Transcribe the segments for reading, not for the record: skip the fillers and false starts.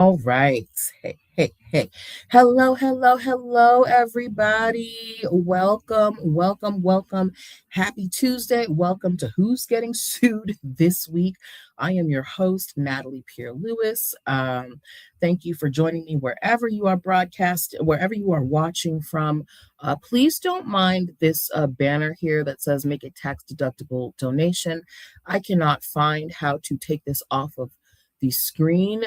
All right. Hey. Hello, everybody. Welcome. Happy Tuesday. Welcome to Who's Getting Sued This Week. I am your host, Natalie Pierre Lewis. Thank you for joining me wherever you are wherever you are watching from. Please don't mind this banner here that says make a tax deductible donation. I cannot find how to take this off of the screen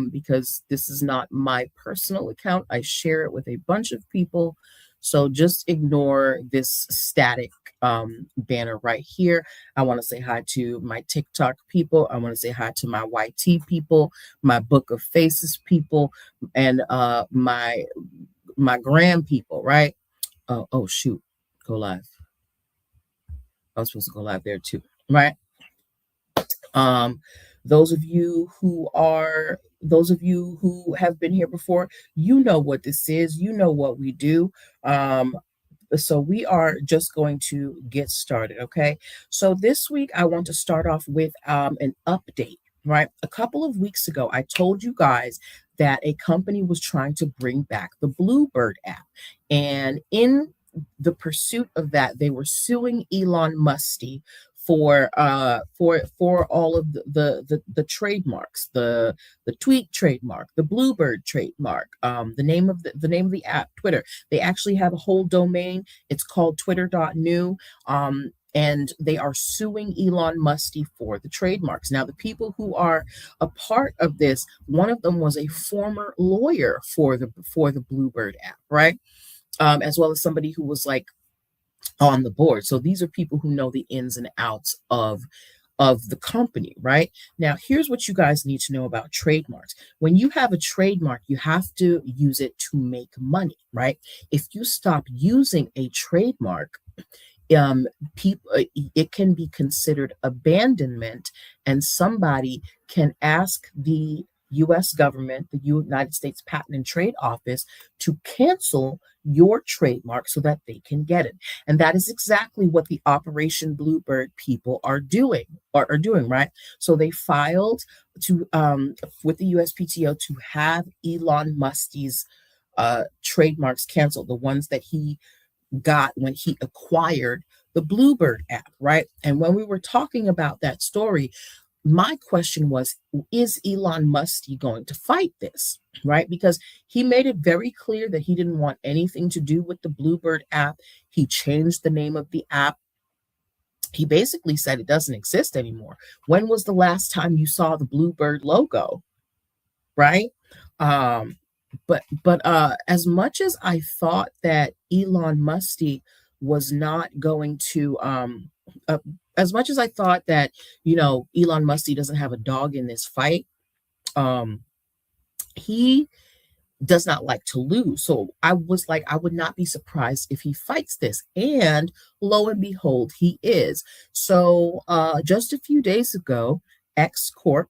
because this is not my personal account. I share it with a bunch of people. So just ignore this static banner right here. I want to say hi to my TikTok people. I want to say hi to my YT people, my Book of Faces people, and my gram people, right? Oh shoot, go live. I was supposed to go live there too, right? Um, those of you who have been here before, you know what this is, you know what we do. So we are just going to get started, okay? So this week I want to start off with an update, right? A couple of weeks ago, I told you guys that a company was trying to bring back the Bluebird app. And in the pursuit of that, they were suing Elon Musty for all of the trademarks, the tweet trademark, the Bluebird trademark, the name of the app, Twitter. They actually have a whole domain. It's called twitter.new. And they are suing Elon Musty for the trademarks. Now, the people who are a part of this, one of them was a former lawyer for the Bluebird app, right? As well as somebody who was like on the board. So these are people who know the ins and outs of the company, right? Now, here's what you guys need to know about trademarks. When you have a trademark, you have to use it to make money, right? If you stop using a trademark, people, it can be considered abandonment, and somebody can ask the US government, the United States Patent and Trade Office, to cancel your trademark so that they can get it. And that is exactly what the Operation Bluebird people are doing, right? So they filed to with the USPTO to have Elon Musk's trademarks canceled, the ones that he got when he acquired the Bluebird app, right? And when we were talking about that story, my question was, is Elon Musk going to fight this, right? Because he made it very clear that he didn't want anything to do with the Bluebird app. He changed the name of the app. He basically said it doesn't exist anymore. When was the last time you saw the Bluebird logo, right? Um, but as much as I thought that Elon Musty was not going to uh, as much as I thought that, Elon Musty doesn't have a dog in this fight, um he does not like to lose. So I was like, I would not be surprised if he fights this. And lo and behold, he is. So just a few days ago, X Corp,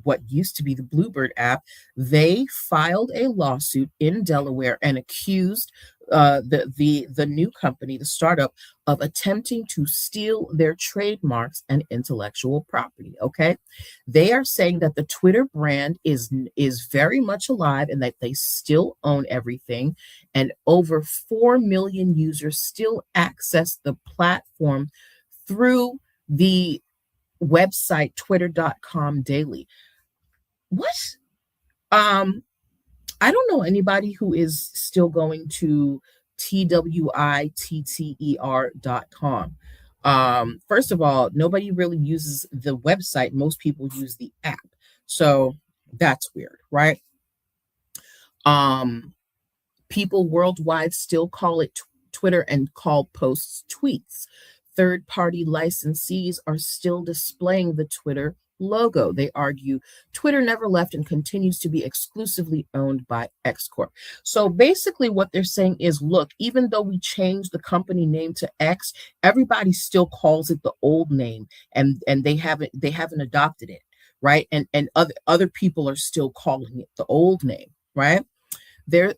what used to be the Bluebird app, they filed a lawsuit in Delaware and accused the new company, the startup, of attempting to steal their trademarks and intellectual property. Okay, they are saying that the Twitter brand is very much alive and that they still own everything, and over 4 million users still access the platform through the website twitter.com daily. What? Um I don't know anybody who is still going to twitter.com. First of all, nobody really uses the website. Most people use the app. So that's weird, right? Um, People worldwide still call it Twitter and call posts tweets. Third party licensees are still displaying the Twitter logo. They argue Twitter never left and continues to be exclusively owned by X Corp. So basically, what they're saying is, look, even though we changed the company name to X, everybody still calls it the old name, and they haven't adopted it, right? And other people are still calling it the old name, right? There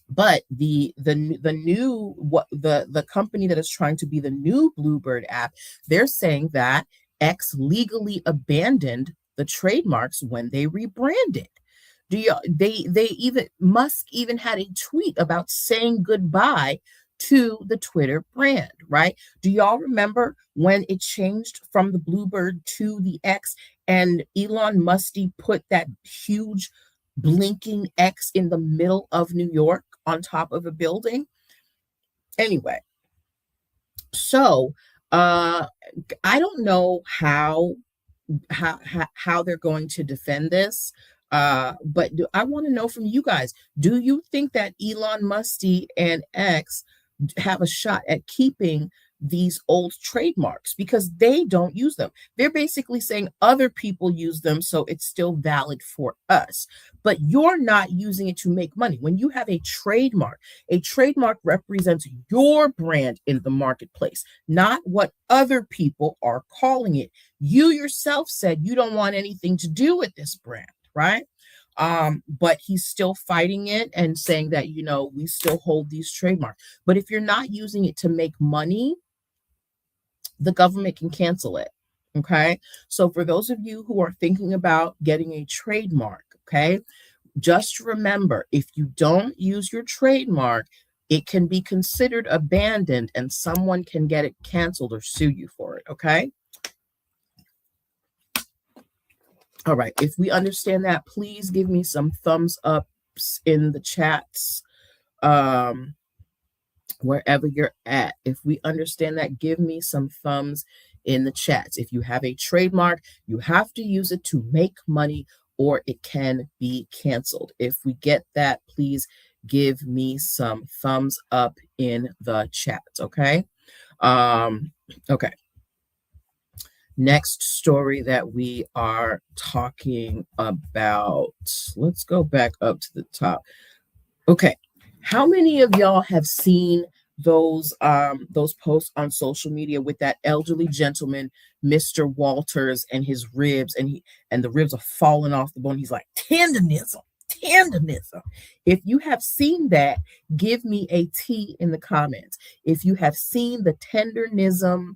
But the new what the company that is trying to be the new Bluebird app, they're saying that X legally abandoned the trademarks when they rebranded. Do you they even Musk even had a tweet about saying goodbye to the Twitter brand, right? Do y'all remember when it changed from the Bluebird to the X and Elon Musty put that huge blinking X in the middle of New York on top of a building? Anyway, so I don't know how they're going to defend this. But I want to know from you guys, do you think that Elon Musty and X have a shot at keeping these old trademarks because they don't use them? They're basically saying other people use them, so it's still valid for us. But you're not using it to make money. When you have a trademark represents your brand in the marketplace, not what other people are calling it. You yourself said you don't want anything to do with this brand, right? But he's still fighting it and saying that, we still hold these trademarks. But if you're not using it to make money, the government can cancel it. Okay. So for those of you who are thinking about getting a trademark, okay, just remember, if you don't use your trademark, it can be considered abandoned and someone can get it canceled or sue you for it. Okay. All right. If we understand that, please give me some thumbs ups in the chats, wherever you're at. If we understand that, give me some thumbs in the chats. If you have a trademark, you have to use it to make money or it can be canceled. If we get that, please give me some thumbs up in the chat. Okay. Okay. Next story that we are talking about. Let's go back up to the top. Okay. How many of y'all have seen those posts on social media with that elderly gentleman, Mr. Walters, and his ribs, and the ribs are falling off the bone? He's like, tendernism. If you have seen that, give me a T in the comments. If you have seen the tendernism,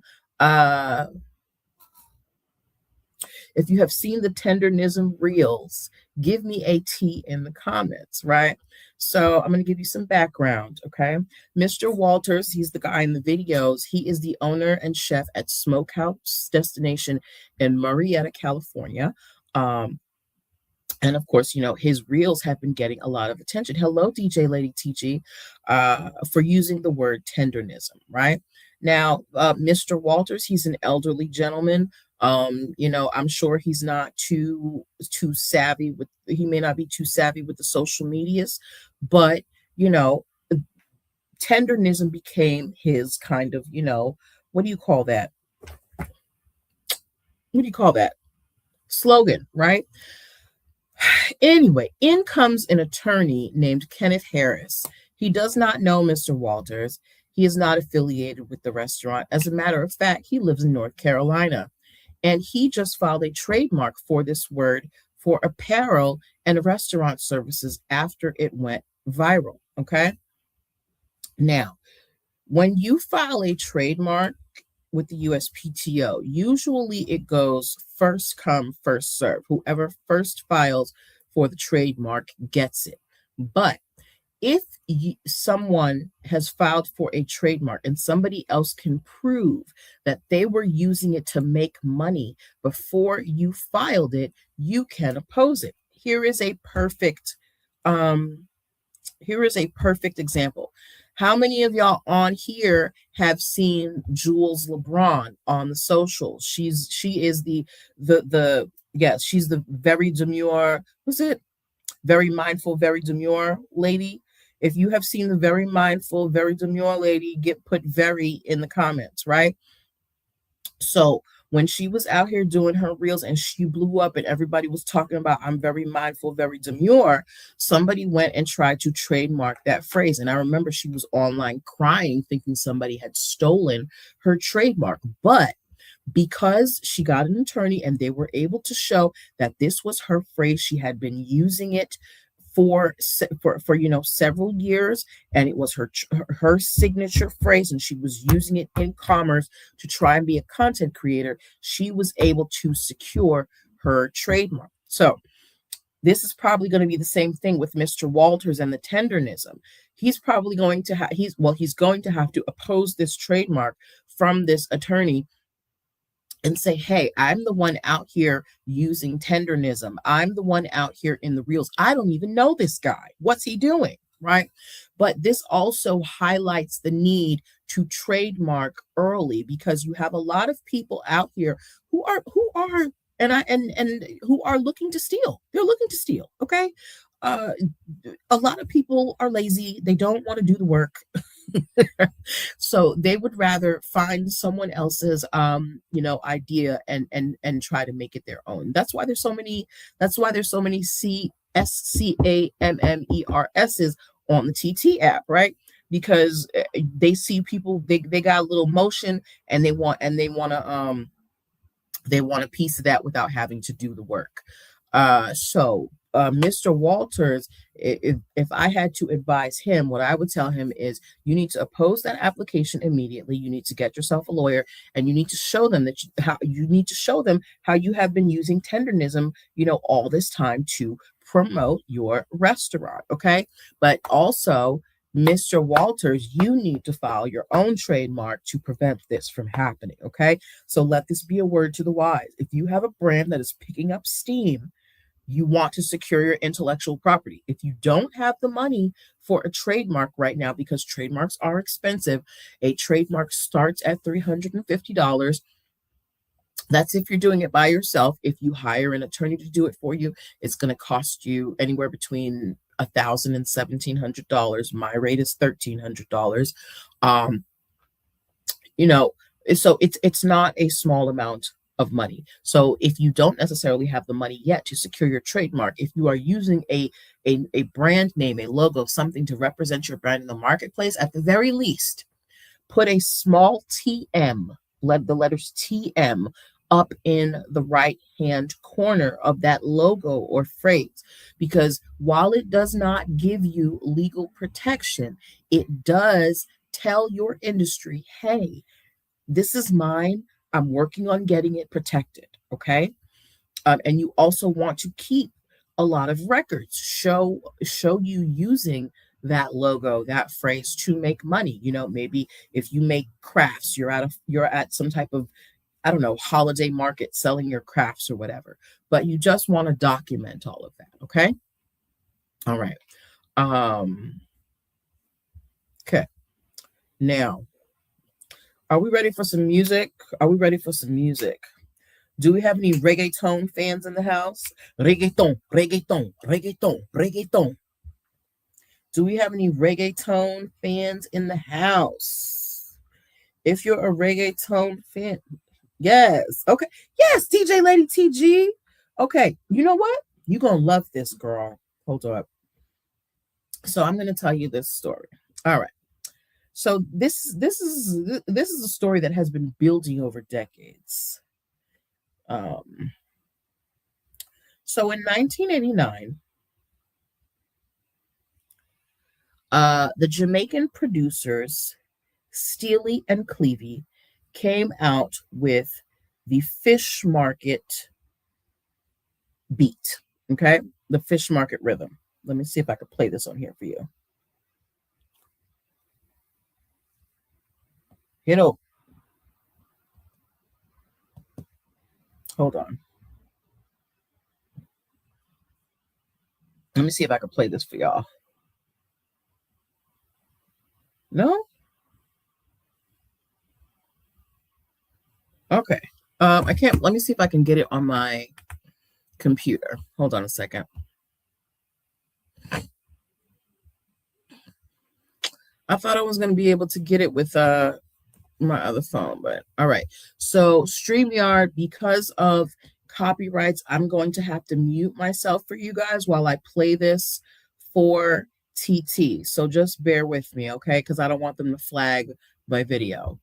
if you have seen the tendernism reels, give me a T in the comments, right? So I'm going to give you some background, okay? Mr. Walters, he's the guy in the videos. He is the owner and chef at Smokehouse Destination in Murrieta, California. And of course, his reels have been getting a lot of attention. Hello, DJ Lady TG, for using the word tendernism, right? Now, Mr. Walters, he's an elderly gentleman. I'm sure he's not too savvy he may not be too savvy with the social medias, but, tendernism became his kind of, what do you call that? Slogan, right? Anyway, in comes an attorney named Kenneth Harris. He does not know Mr. Walters. He is not affiliated with the restaurant. As a matter of fact, he lives in North Carolina. And he just filed a trademark for this word for apparel and restaurant services after it went viral. Okay. Now, when you file a trademark with the USPTO, usually it goes first come, first serve. Whoever first files for the trademark gets it. But if someone has filed for a trademark and somebody else can prove that they were using it to make money before you filed it, you can oppose it. Here is a perfect example. How many of y'all on here have seen Jules LeBron on the socials? She is she's the very demure, very mindful, very demure lady. If you have seen the very mindful, very demure lady, put very in the comments, right? So when she was out here doing her reels and she blew up and everybody was talking about, I'm very mindful, very demure, somebody went and tried to trademark that phrase. And I remember she was online crying, thinking somebody had stolen her trademark. But because she got an attorney and they were able to show that this was her phrase, she had been using it for several years, and it was her signature phrase, and she was using it in commerce to try and be a content creator, she was able to secure her trademark. So this is probably going to be the same thing with Mr. Walters and the tendernism. He's probably going to he's going to have to oppose this trademark from this attorney and say, hey, I'm the one out here using tendernism. I'm the one out here in the reels. I don't even know this guy. What's he doing? Right. But this also highlights the need to trademark early, because you have a lot of people out here who are and who are looking to steal. They're looking to steal. Okay. Uh, a lot of people are lazy. They don't want to do the work. So they would rather find someone else's idea and try to make it their own. That's why there's so many SCAMMERSs on the TT app, right? Because they see people, they got a little motion, and they want a piece of that without having to do the work. So Mr. Walters, if I had to advise him, what I would tell him is, you need to oppose that application immediately. You need to get yourself a lawyer, and you need to show them how you have been using tendernism, all this time to promote your restaurant. Okay. But also, Mr. Walters, you need to file your own trademark to prevent this from happening. Okay. So let this be a word to the wise. If you have a brand that is picking up steam, you want to secure your intellectual property. If you don't have the money for a trademark right now, because trademarks are expensive, a trademark starts at $350. That's if you're doing it by yourself. If you hire an attorney to do it for you, it's going to cost you anywhere between $1,000 and $1,700. My rate is $1,300. So it's not a small amount of money. So if you don't necessarily have the money yet to secure your trademark, if you are using a brand name, a logo, something to represent your brand in the marketplace, at the very least, put a small TM, the letters TM, up in the right hand corner of that logo or phrase, because while it does not give you legal protection, it does tell your industry, hey, this is mine. I'm working on getting it protected. Okay. And you also want to keep a lot of records, show you using that logo, that phrase, to make money. Maybe if you make crafts, you're at some type of, I don't know, holiday market selling your crafts or whatever, but you just want to document all of that. Okay. All right. Okay. Now, are we ready for some music? Do we have any reggaeton fans in the house? Reggaeton, reggaeton, reggaeton, reggaeton. Do we have any reggaeton fans in the house? If you're a reggaeton fan, yes. Okay. Yes, DJ Lady TG. Okay. You know what? You're going to love this, girl. Hold up. So I'm going to tell you this story. All right. So this is a story that has been building over decades. So in 1989, the Jamaican producers Steely and Clevie came out with the Fish Market beat. Okay, the Fish Market rhythm. Let me see if I can play this on here for you. Hold on. Let me see if I can play this for y'all. No? Okay. I can't. Let me see if I can get it on my computer. Hold on a second. I thought I was going to be able to get it with my other phone, but all right. So StreamYard, because of copyrights, I'm going to have to mute myself for you guys while I play this for TT. So just bear with me, okay? Because I don't want them to flag my video.